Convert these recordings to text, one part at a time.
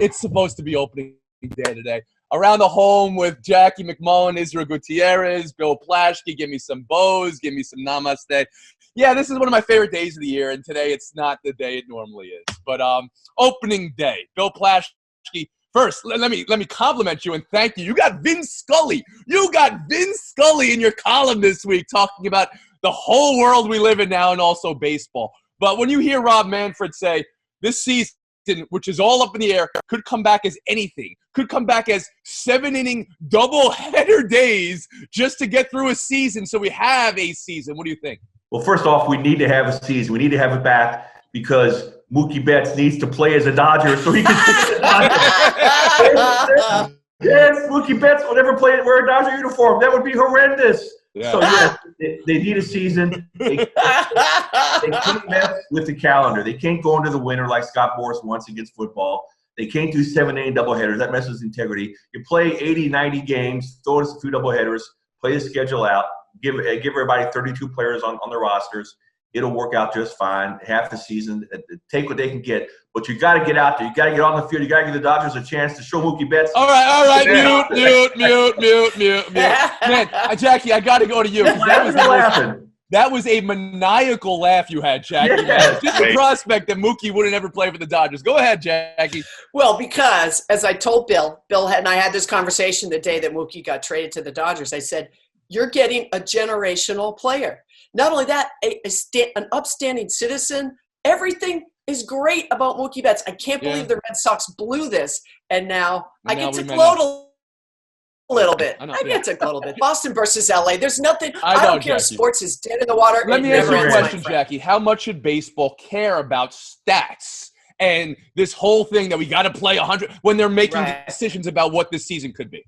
It's supposed to be opening day today. Around the home with Jackie MacMullan, Israel Gutierrez, Bill Plaschke. Give me some bows. Give me some namaste. Yeah, this is one of my favorite days of the year, and today it's not the day it normally is. But opening day, Bill Plaschke. First, let me compliment you and thank you. You got Vin Scully. You got Vin Scully in your column this week talking about the whole world we live in now and also baseball. But when you hear Rob Manfred say this season, which is all up in the air, could come back as anything, could come back as 7-inning double-header days just to get through a season so we have a season. What do you think? Well, first off, we need to have a season. We need to have it back because Mookie Betts needs to play as a Dodger so he can play as a Dodger. Yes, Mookie Betts will never wear a Dodger uniform. That would be horrendous. Yeah. So, yeah, they need a season. They can't mess with the calendar. They can't go into the winter like Scott Boras wants against football. They can't do 7-inning doubleheaders. That messes with integrity. You play 80, 90 games, throw us a few doubleheaders, play the schedule out, give everybody 32 players on their rosters. It'll work out just fine. Half the season, take what they can get. But you got to get out there. You got to get on the field. You got to give the Dodgers a chance to show Mookie Betts. All right. Mute. Man, Jackie, I got to go to you. That was a maniacal laugh you had, Jackie. Yeah. Just the prospect that Mookie wouldn't ever play for the Dodgers. Go ahead, Jackie. Well, because, as I told Bill and I had this conversation the day that Mookie got traded to the Dodgers. I said, you're getting a generational player. Not only that, an upstanding citizen. Everything is great about Mookie Betts. I can't believe the Red Sox blew this. And now I get to gloat a little bit. I get to gloat a little bit. Boston versus LA. There's nothing. I don't care if sports is dead in the water. Let me ask you a question, Jackie. How much should baseball care about stats and this whole thing that we got to play 100 when they're making decisions about what this season could be?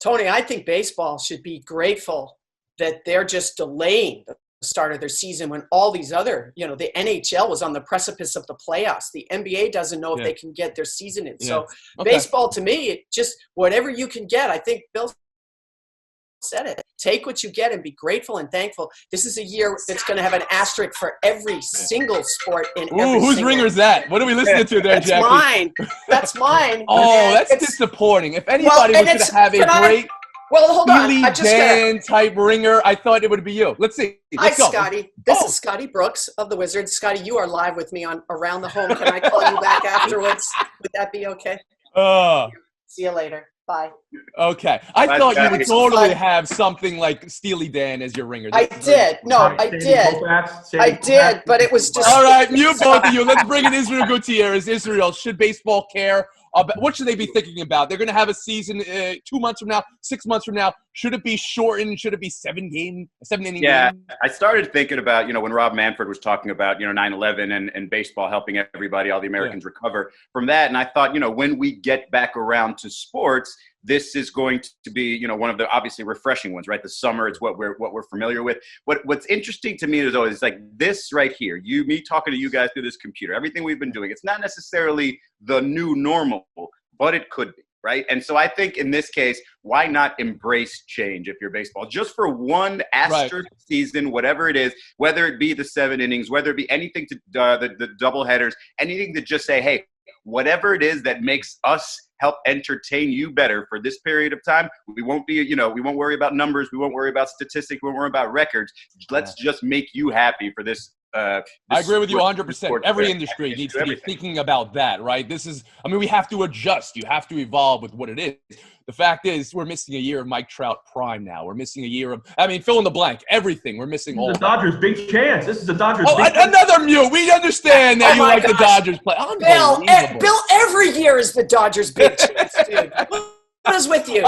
Tony, I think baseball should be grateful that they're just delaying the start of their season when all these other, the NHL was on the precipice of the playoffs. The NBA doesn't know if they can get their season in. So baseball, to me, just whatever you can get. I think Bill said it. Take what you get and be grateful and thankful. This is a year that's going to have an asterisk for every single sport in every whose ringer is that? What are we listening to there, Jackie? That's mine. Oh, that's disappointing. If anybody was going to have a great hold on. Steely Dan type ringer, I thought it would be you. Let's see. Hi, Scotty. This is Scotty Brooks of the Wizards. Scotty, you are live with me on Around the Home. Can I call you back afterwards? Would that be okay? See you later. Bye. Okay. I thought you would totally have something like Steely Dan as your ringer. I did. I did, but it was just... All right, mute both of you. Let's bring in Israel Gutierrez. Israel, should baseball care? What should they be thinking about? They're going to have a season 2 months from now, 6 months from now. Should it be shortened? Should it be 7-inning game? I started thinking about, when Rob Manfred was talking about, 9/11 and baseball helping everybody, all the Americans recover from that. And I thought, when we get back around to sports, this is going to be, one of the obviously refreshing ones, right? The summer, it's what we're familiar with. What's interesting to me is always like this right here, me talking to you guys through this computer, everything we've been doing. It's not necessarily the new normal, but it could be, right? And so I think in this case, why not embrace change if you're baseball? Just for one asterisk season, whatever it is, whether it be the 7 innings, whether it be anything to the double headers, anything to just say, hey, whatever it is that makes us help entertain you better for this period of time. We won't be, we won't worry about numbers. We won't worry about statistics. We won't worry about records. Let's just make you happy for this. I agree with you 100%. Every industry needs to be thinking about that, right? We have to adjust. You have to evolve with what it is. The fact is, we're missing a year of Mike Trout prime now. We're missing a year of, fill in the blank, everything. We're missing all. The Dodgers' big chance. This is the Dodgers' big chance. Another mute. We understand that you like the Dodgers play. Bill, every year is the Dodgers' big chance, dude. What is with you?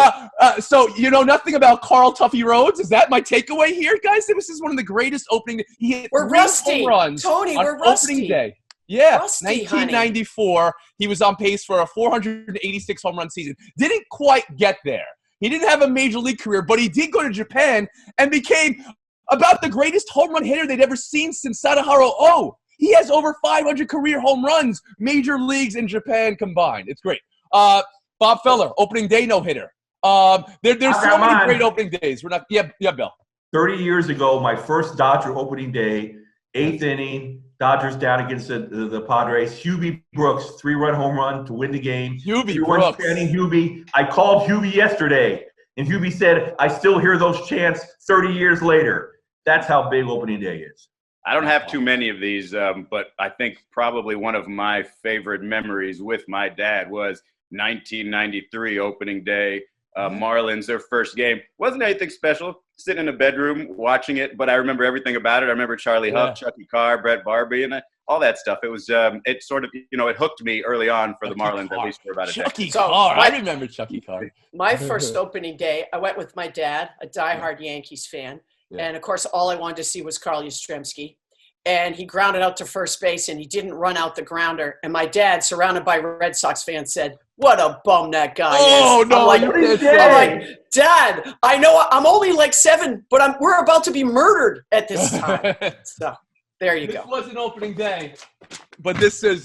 So you know nothing about Carl Tuffy Rhodes? Is that my takeaway here, guys? This is one of the greatest opening. He hit 3 home runs Tony, on we're rusty. opening day. Yeah, rusty, 1994. Honey. He was on pace for a 486 home run season. Didn't quite get there. He didn't have a major league career, but he did go to Japan and became about the greatest home run hitter they'd ever seen since Sadaharu Oh. He has over 500 career home runs, major leagues in Japan combined. It's great. Bob Feller, opening day no-hitter. There's so many great opening days. We're not. Yeah, Bill. 30 years ago, my first Dodger opening day, 8th inning, Dodgers down against the Padres. Hubie Brooks, 3-run home run to win the game. Hubie Everyone's Brooks. chanting Hubie. I called Hubie yesterday, and Hubie said, I still hear those chants 30 years later. That's how big opening day is. I don't have too many of these, but I think probably one of my favorite memories with my dad was 1993 opening day. Marlins, their first game. Wasn't anything special, sitting in a bedroom watching it, but I remember everything about it. I remember Charlie Huff, Chucky Carr, Brett Barbie, and all that stuff. It was, it sort of, it hooked me early on for the Marlins, at least for about a decade. Chucky Carr. I remember Chucky Carr. My first opening day, I went with my dad, a diehard Yankees fan. Yeah. And, of course, all I wanted to see was Carl Yastrzemski. And he grounded out to first base, and he didn't run out the grounder. And my dad, surrounded by Red Sox fans, said, what a bum that guy is. Oh, no. I'm like, Dad, I know I'm only like 7, but we're about to be murdered at this time. So there you go. This wasn't opening day, but this is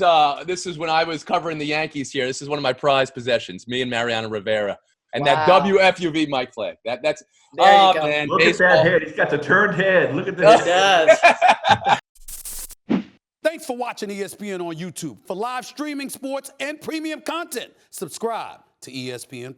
when I was covering the Yankees here. This is one of my prized possessions, me and Mariano Rivera. And that WFUV Mike flag. That's there you go. Man, look baseball. At that head. He's got the turned head. Look at this. He does. Thanks for watching ESPN on YouTube. For live streaming, sports, and premium content, subscribe to ESPN+.